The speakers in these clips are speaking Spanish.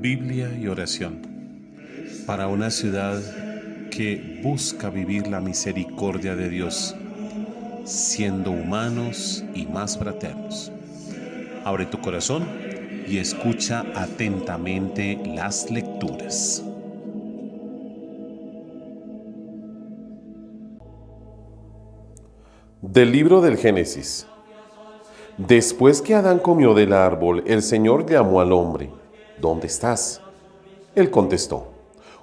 Biblia y oración para una ciudad que busca vivir la misericordia de Dios, siendo humanos y más fraternos. Abre tu corazón y escucha atentamente las lecturas. Del libro del Génesis. Después que Adán comió del árbol, el Señor llamó al hombre. ¿Dónde estás? Él contestó: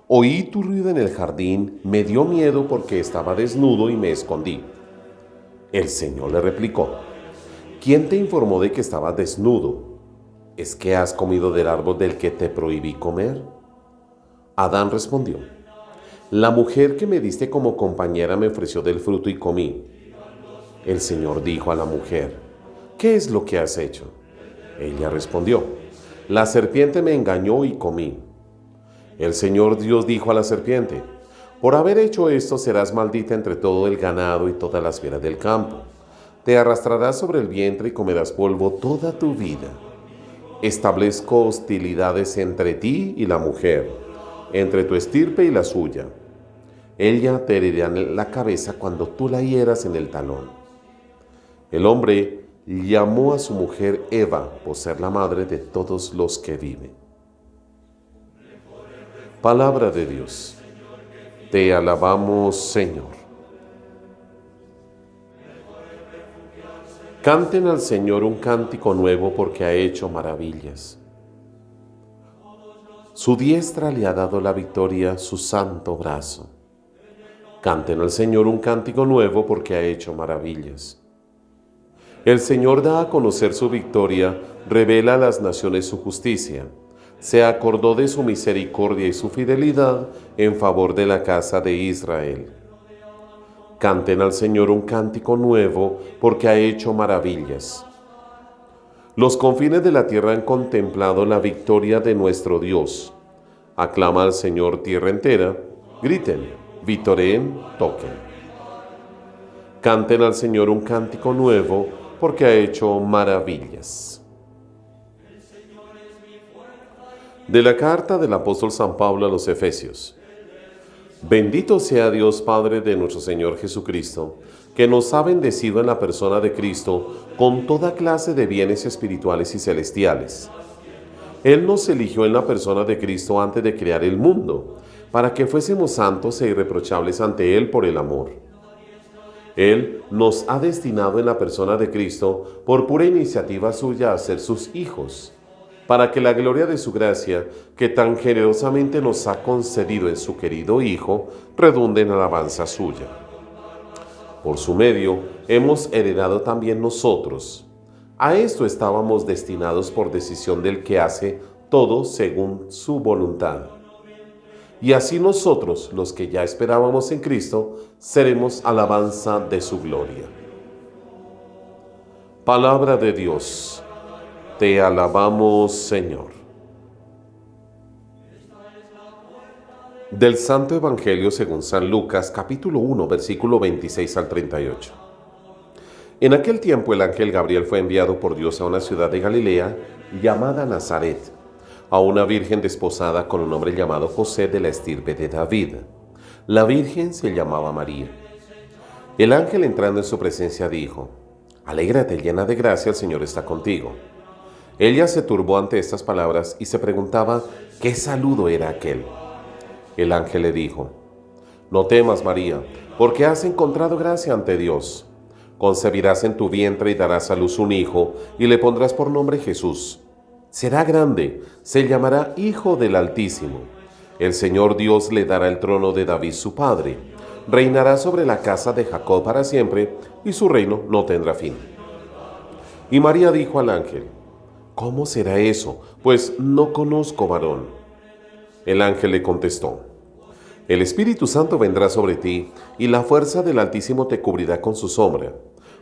oí tu ruido en el jardín, me dio miedo porque estaba desnudo y me escondí. El Señor le replicó: ¿quién te informó de que estabas desnudo? ¿Es que has comido del árbol del que te prohibí comer? Adán respondió: la mujer que me diste como compañera me ofreció del fruto y comí. El Señor dijo a la mujer: ¿qué es lo que has hecho? Ella respondió: la serpiente me engañó y comí. El Señor Dios dijo a la serpiente: por haber hecho esto serás maldita entre todo el ganado y todas las fieras del campo. Te arrastrarás sobre el vientre y comerás polvo toda tu vida. Establezco hostilidades entre ti y la mujer, entre tu estirpe y la suya. Ella te herirá en la cabeza cuando tú la hieras en el talón. El hombre llamó a su mujer Eva por ser la madre de todos los que viven. Palabra de Dios. Te alabamos, Señor. Canten al Señor un cántico nuevo porque ha hecho maravillas. Su diestra le ha dado la victoria, su santo brazo. Canten al Señor un cántico nuevo porque ha hecho maravillas. El Señor da a conocer su victoria, revela a las naciones su justicia. Se acordó de su misericordia y su fidelidad en favor de la casa de Israel. Canten al Señor un cántico nuevo, porque ha hecho maravillas. Los confines de la tierra han contemplado la victoria de nuestro Dios. Aclama al Señor tierra entera, griten, vitoreen, toquen. Canten al Señor un cántico nuevo, porque ha hecho maravillas. De la carta del apóstol San Pablo a los Efesios. Bendito sea Dios Padre de nuestro Señor Jesucristo, que nos ha bendecido en la persona de Cristo con toda clase de bienes espirituales y celestiales. Él nos eligió en la persona de Cristo antes de crear el mundo, para que fuésemos santos e irreprochables ante Él por el amor. Él nos ha destinado en la persona de Cristo, por pura iniciativa suya, a ser sus hijos, para que la gloria de su gracia, que tan generosamente nos ha concedido en su querido Hijo, redunde en alabanza suya. Por su medio hemos heredado también nosotros. A esto estábamos destinados por decisión del que hace todo según su voluntad. Y así nosotros, los que ya esperábamos en Cristo, seremos alabanza de su gloria. Palabra de Dios. Te alabamos, Señor. Del Santo Evangelio según San Lucas, capítulo 1, versículo 26 al 38. En aquel tiempo el ángel Gabriel fue enviado por Dios a una ciudad de Galilea llamada Nazaret, a una virgen desposada con un hombre llamado José de la estirpe de David. La virgen se llamaba María. El ángel, entrando en su presencia, dijo: alégrate, llena de gracia, el Señor está contigo. Ella se turbó ante estas palabras y se preguntaba qué saludo era aquel. El ángel le dijo: no temas, María, porque has encontrado gracia ante Dios. Concebirás en tu vientre y darás a luz un hijo, y le pondrás por nombre Jesús. Será grande, se llamará Hijo del Altísimo. El Señor Dios le dará el trono de David su padre. Reinará sobre la casa de Jacob para siempre, y su reino no tendrá fin. Y María dijo al ángel: ¿cómo será eso? Pues no conozco varón. El ángel le contestó: el Espíritu Santo vendrá sobre ti, y la fuerza del Altísimo te cubrirá con su sombra.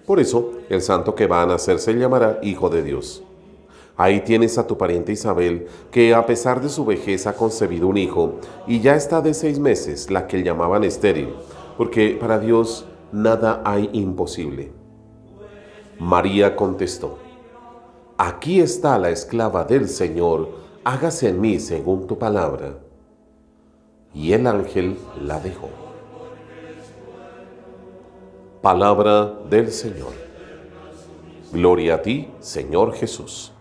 Por eso, el santo que va a nacer se llamará Hijo de Dios. Ahí tienes a tu pariente Isabel, que a pesar de su vejez ha concebido un hijo, y ya está de 6 meses, la que llamaban estéril, porque para Dios nada hay imposible. María contestó: aquí está la esclava del Señor, hágase en mí según tu palabra. Y el ángel la dejó. Palabra del Señor. Gloria a ti, Señor Jesús.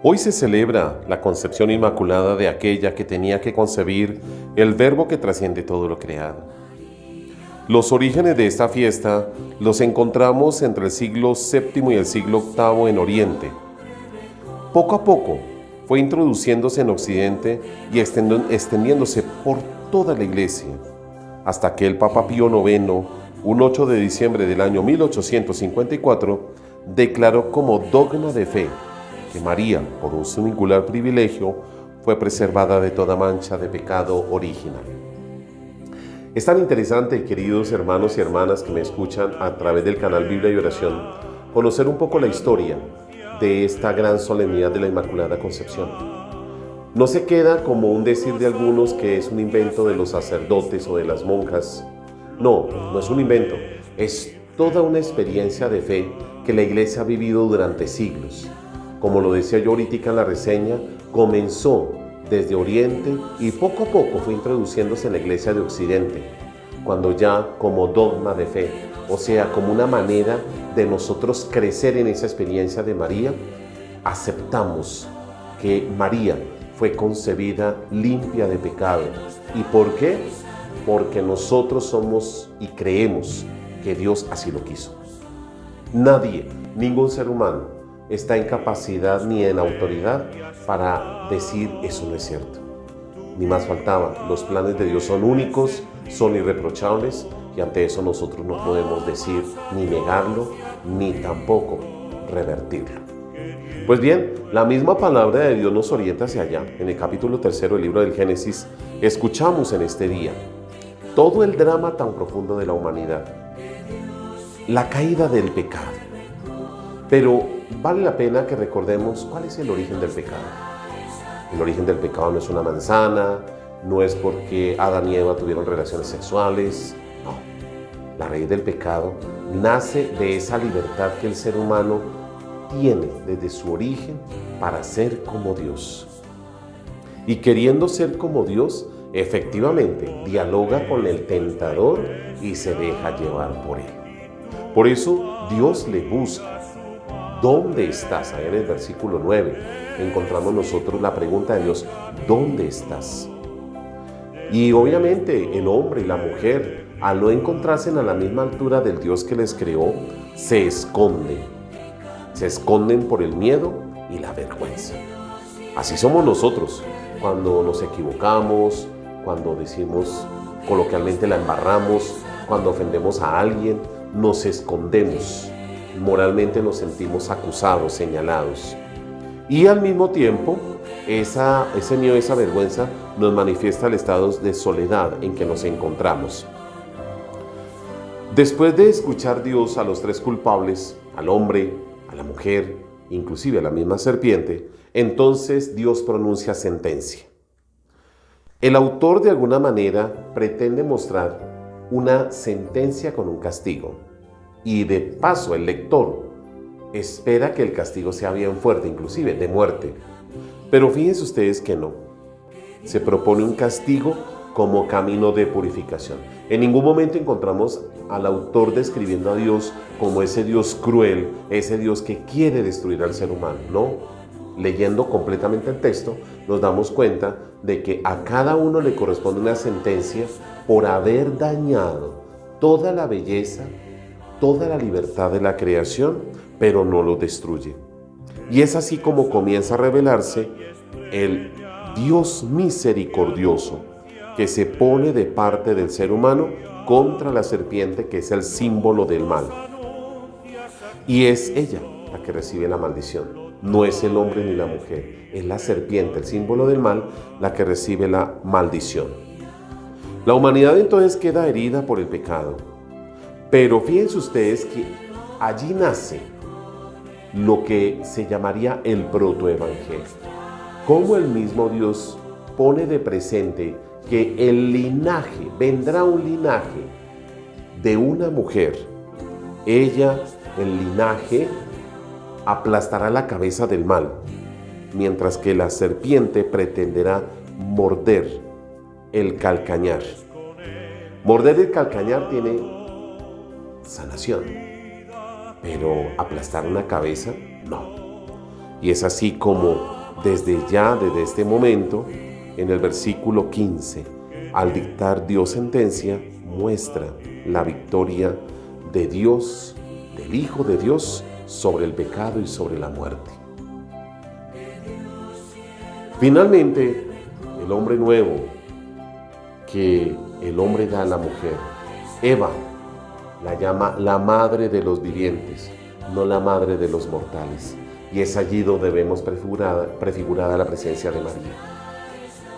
Hoy se celebra la concepción inmaculada de aquella que tenía que concebir el Verbo que trasciende todo lo creado. Los orígenes de esta fiesta los encontramos entre el siglo VII y el siglo VIII en Oriente. Poco a poco fue introduciéndose en Occidente y extendiéndose por toda la Iglesia, hasta que el Papa Pío IX, un 8 de diciembre del año 1854, declaró como dogma de fe que María, por un singular privilegio, fue preservada de toda mancha de pecado original. Es tan interesante, queridos hermanos y hermanas que me escuchan a través del canal Biblia y Oración, conocer un poco la historia de esta gran solemnidad de la Inmaculada Concepción. No se queda como un decir de algunos que es un invento de los sacerdotes o de las monjas. No, no es un invento, es toda una experiencia de fe que la Iglesia ha vivido durante siglos. Como lo decía yo ahorita en la reseña, comenzó desde Oriente y poco a poco fue introduciéndose en la Iglesia de Occidente, cuando ya como dogma de fe, o sea, como una manera de nosotros crecer en esa experiencia de María, aceptamos que María fue concebida limpia de pecado. ¿Y por qué? Porque nosotros somos y creemos que Dios así lo quiso. Nadie, ningún ser humano, está en capacidad ni en autoridad para decir eso no es cierto. Ni más faltaba, los planes de Dios son únicos, son irreprochables y ante eso nosotros no podemos decir ni negarlo, ni tampoco revertirlo. Pues bien, la misma palabra de Dios nos orienta hacia allá. En el capítulo 3 del libro del Génesis, escuchamos en este día todo el drama tan profundo de la humanidad, la caída del pecado. Pero vale la pena que recordemos cuál es el origen del pecado. El origen del pecado no es una manzana, no es porque Adán y Eva tuvieron relaciones sexuales, no. La raíz del pecado nace de esa libertad que el ser humano tiene desde su origen para ser como Dios. Y queriendo ser como Dios, efectivamente dialoga con el tentador y se deja llevar por él. Por eso Dios le busca. ¿Dónde estás? Ahí en el versículo 9 encontramos nosotros la pregunta de Dios, ¿dónde estás? Y obviamente el hombre y la mujer, al no encontrarse a la misma altura del Dios que les creó, se esconden. Se esconden por el miedo y la vergüenza. Así somos nosotros, cuando nos equivocamos, cuando decimos coloquialmente la embarramos, cuando ofendemos a alguien, nos escondemos. Moralmente nos sentimos acusados, señalados. Y al mismo tiempo, ese miedo, esa vergüenza nos manifiesta el estado de soledad en que nos encontramos. Después de escuchar Dios a los tres culpables, al hombre, a la mujer, inclusive a la misma serpiente, entonces Dios pronuncia sentencia. El autor de alguna manera pretende mostrar una sentencia con un castigo. Y de paso el lector espera que el castigo sea bien fuerte, inclusive de muerte. Pero fíjense ustedes que no. Se propone un castigo como camino de purificación. En ningún momento encontramos al autor describiendo a Dios como ese Dios cruel, ese Dios que quiere destruir al ser humano. No. Leyendo completamente el texto, nos damos cuenta de que a cada uno le corresponde una sentencia por haber dañado toda la belleza, toda la libertad de la creación, pero no lo destruye. Y es así como comienza a revelarse el Dios misericordioso que se pone de parte del ser humano contra la serpiente, que es el símbolo del mal. Y es ella la que recibe la maldición. No es el hombre ni la mujer, es la serpiente, el símbolo del mal, la que recibe la maldición. La humanidad entonces queda herida por el pecado. Pero fíjense ustedes que allí nace lo que se llamaría el protoevangelio. Cómo el mismo Dios pone de presente que el linaje, vendrá un linaje de una mujer. Ella, el linaje aplastará la cabeza del mal, mientras que la serpiente pretenderá morder el calcañar. Morder el calcañar tiene sanación, pero aplastar una cabeza, no. Y es así como desde este momento, en el versículo 15, al dictar Dios sentencia, muestra la victoria de Dios, del Hijo de Dios, sobre el pecado y sobre la muerte. Finalmente, el hombre nuevo que el hombre da a la mujer, Eva, la llama la madre de los vivientes, no la madre de los mortales. Y es allí donde vemos prefigurada la presencia de María.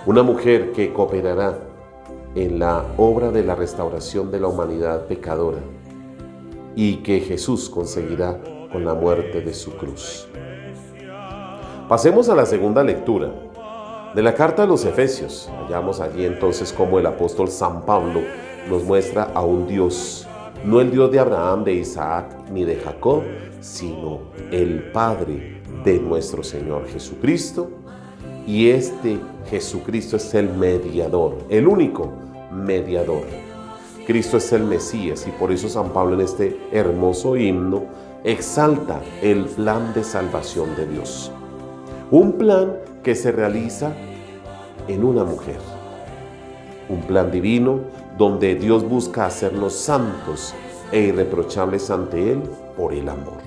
Una mujer que cooperará en la obra de la restauración de la humanidad pecadora y que Jesús conseguirá con la muerte de su cruz. Pasemos a la segunda lectura de la carta a los Efesios. Hallamos allí entonces cómo el apóstol San Pablo nos muestra a un Dios, no el Dios de Abraham, de Isaac ni de Jacob, sino el Padre de nuestro Señor Jesucristo. Y este Jesucristo es el mediador, el único mediador. Cristo es el Mesías, y por eso San Pablo en este hermoso himno exalta el plan de salvación de Dios. Un plan que se realiza en una mujer. Un plan divino donde Dios busca hacernos santos e irreprochables ante Él por el amor.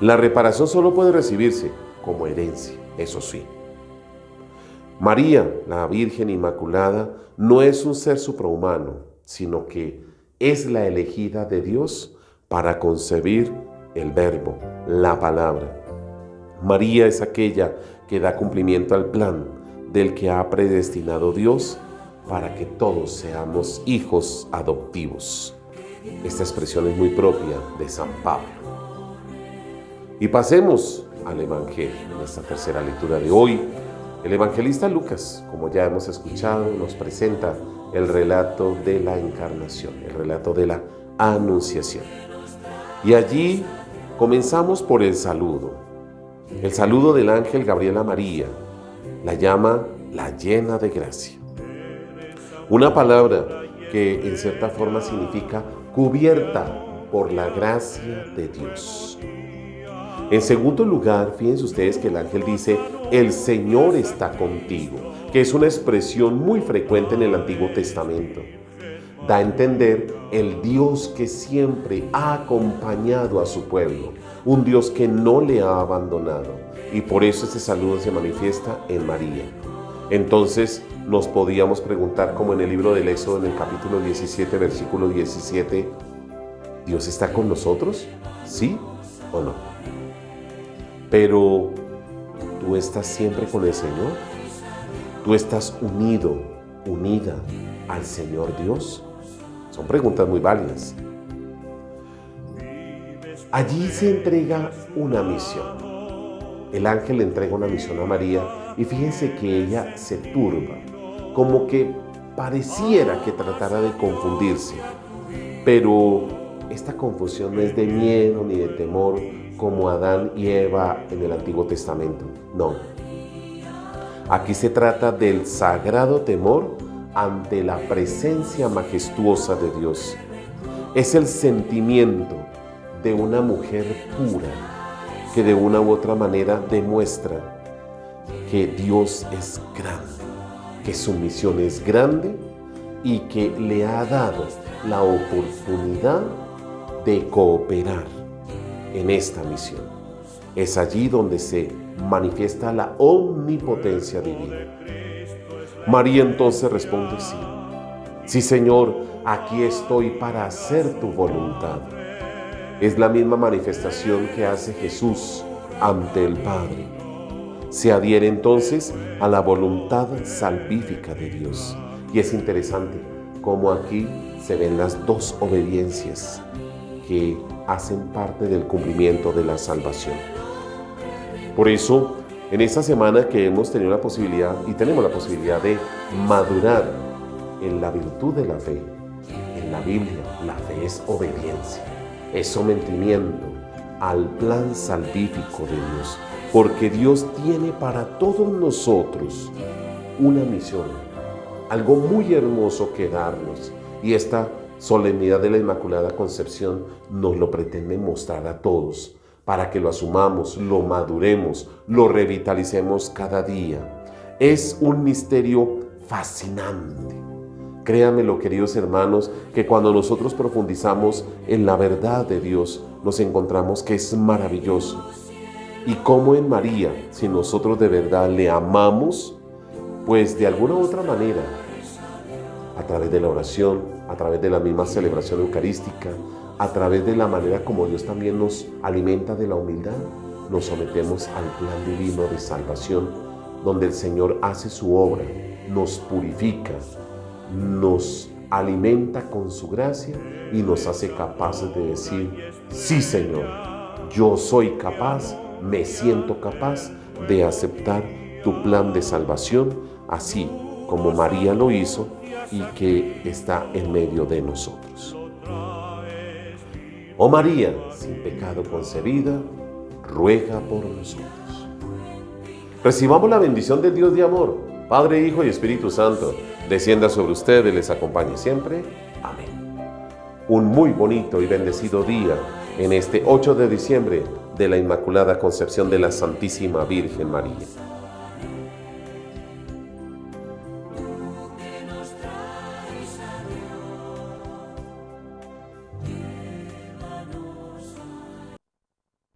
La reparación solo puede recibirse como herencia, eso sí. María, la Virgen Inmaculada, no es un ser suprahumano, sino que es la elegida de Dios para concebir el Verbo, la palabra. María es aquella que da cumplimiento al plan del que ha predestinado Dios para que todos seamos hijos adoptivos. Esta expresión es muy propia de San Pablo. Y pasemos al Evangelio. En esta tercera lectura de hoy, el evangelista Lucas, como ya hemos escuchado, nos presenta el relato de la encarnación, el relato de la anunciación. Y allí comenzamos por el saludo del ángel Gabriel a María. La llama la llena de gracia. Una palabra que en cierta forma significa cubierta por la gracia de Dios. En segundo lugar, fíjense ustedes que el ángel dice, el Señor está contigo, que es una expresión muy frecuente en el Antiguo Testamento. Da a entender el Dios que siempre ha acompañado a su pueblo, un Dios que no le ha abandonado, y por eso ese saludo se manifiesta en María. Entonces nos podíamos preguntar, como en el libro del Éxodo, en el capítulo 17, versículo 17, ¿Dios está con nosotros? ¿Sí o no? Pero, ¿tú estás siempre con el Señor? ¿Tú estás unido, unida al Señor Dios? Son preguntas muy válidas. Allí se entrega una misión. El ángel le entrega una misión a María y fíjense que ella se turba, como que pareciera que tratara de confundirse. Pero esta confusión no es de miedo ni de temor como Adán y Eva en el Antiguo Testamento. No. Aquí se trata del sagrado temor ante la presencia majestuosa de Dios. Es el sentimiento de una mujer pura que de una u otra manera demuestra que Dios es grande, que su misión es grande y que le ha dado la oportunidad de cooperar en esta misión. Es allí donde se manifiesta la omnipotencia divina. María entonces responde sí. Sí, Señor, aquí estoy para hacer tu voluntad. Es la misma manifestación que hace Jesús ante el Padre. Se adhiere entonces a la voluntad salvífica de Dios. Y es interesante cómo aquí se ven las dos obediencias que hacen parte del cumplimiento de la salvación. Por eso, en esta semana que hemos tenido la posibilidad y tenemos la posibilidad de madurar en la virtud de la fe, en la Biblia, la fe es obediencia, es sometimiento al plan salvífico de Dios, porque Dios tiene para todos nosotros una misión, algo muy hermoso que darnos, y esta solemnidad de la Inmaculada Concepción nos lo pretende mostrar a todos, para que lo asumamos, lo maduremos, lo revitalicemos cada día. Es un misterio fascinante. Créanmelo, queridos hermanos, que cuando nosotros profundizamos en la verdad de Dios, nos encontramos que es maravilloso. Y como en María, si nosotros de verdad le amamos, pues de alguna u otra manera, a través de la oración, a través de la misma celebración eucarística, a través de la manera como Dios también nos alimenta de la humildad, nos sometemos al plan divino de salvación, donde el Señor hace su obra, nos purifica, nos alimenta con su gracia y nos hace capaces de decir: sí, Señor, yo soy capaz, me siento capaz de aceptar tu plan de salvación, así como María lo hizo y que está en medio de nosotros. Oh María, sin pecado concebida, ruega por nosotros. Recibamos la bendición del Dios de amor, Padre, Hijo y Espíritu Santo, descienda sobre ustedes y les acompañe siempre. Amén. Un muy bonito y bendecido día en este 8 de diciembre de la Inmaculada Concepción de la Santísima Virgen María.